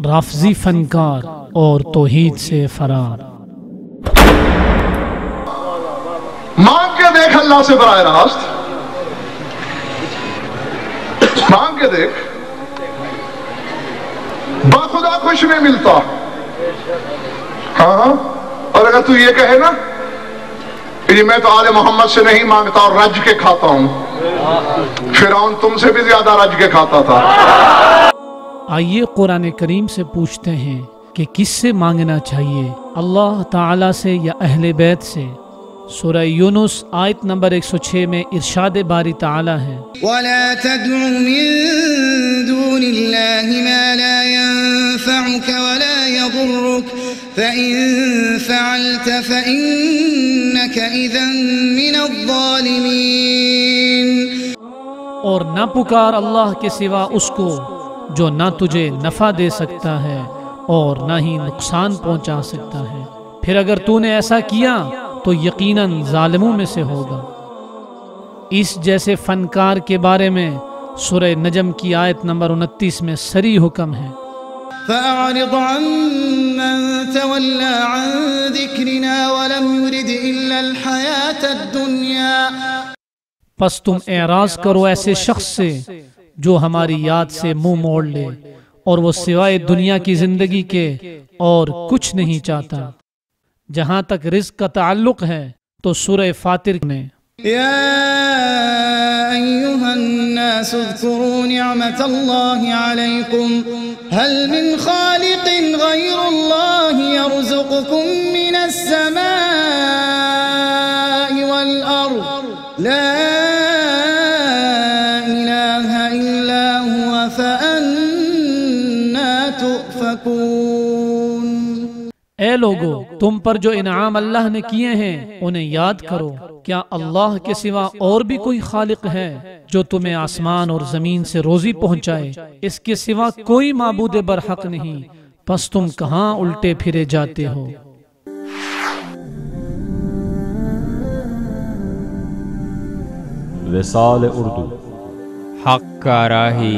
رافضی فنکار اور توحید سے فرار۔ مانگ کے دیکھ اللہ سے براہ راست، مانگ کے دیکھ، باخدا کچھ نہیں ملتا۔ ہاں، اور اگر تو یہ کہے نا کہ میں تو آل محمد سے نہیں مانگتا اور رج کے کھاتا ہوں، فرعون تم سے بھی زیادہ رج کے کھاتا تھا۔ آئیے قرآن کریم سے پوچھتے ہیں کہ کس سے مانگنا چاہیے، اللہ تعالیٰ سے یا اہل بیت سے؟ سورہ یونس آیت نمبر 106 میں ارشاد باری تعالیٰ ہے، وَلَا تَدْعُ مِن دُونِ اللَّهِ مَا لَا يَنفَعُكَ وَلَا يَضُرُّكَ فَإِن فَعَلْتَ فَإِنَّكَ إِذًا مِّنَ الظَّالِمِينَ۔ اور نہ پکار اللہ کے سوا اس کو جو نہ تجھے نفع دے سکتا ہے اور نہ ہی نقصان پہنچا سکتا ہے، پھر اگر تو نے ایسا کیا تو یقیناً ظالموں میں سے ہوگا۔ اس جیسے فنکار کے بارے میں سورہ نجم کی آیت نمبر 29 میں صریح حکم ہے، فَأَعْرِضْ عَمَّن تَوَلَّى عَن ذِكْرِنَا وَلَمْ يُرِدْ إِلَّا الْحَيَاةَ الدُّنْيَا۔ پس تم اعراض کرو ایسے شخص سے جو ہماری یاد سے منہ موڑ لے اور وہ سوائے دنیا کی زندگی کے اور کچھ نہیں چاہتا۔ جہاں تک رزق کا تعلق ہے تو سورہ فاطر نے، یا ایہا الناس اذکروا نعمت اللہ علیکم هل من خالق غیر اللہ یرزقکم من السماء والارض لا الہ الا ہوا فأنا تؤفکون۔ اے لوگو، تم پر جو انعام اللہ نے کیے ہیں انہیں یاد کرو۔ کیا اللہ کے سوا اور بھی کوئی خالق ہے جو تمہیں آسمان اور زمین سے روزی پہنچائے؟ اس کے سوا کوئی معبود برحق نہیں، پس تم کہاں الٹے پھرے جاتے ہو؟ وصال اردو، حق کا راہی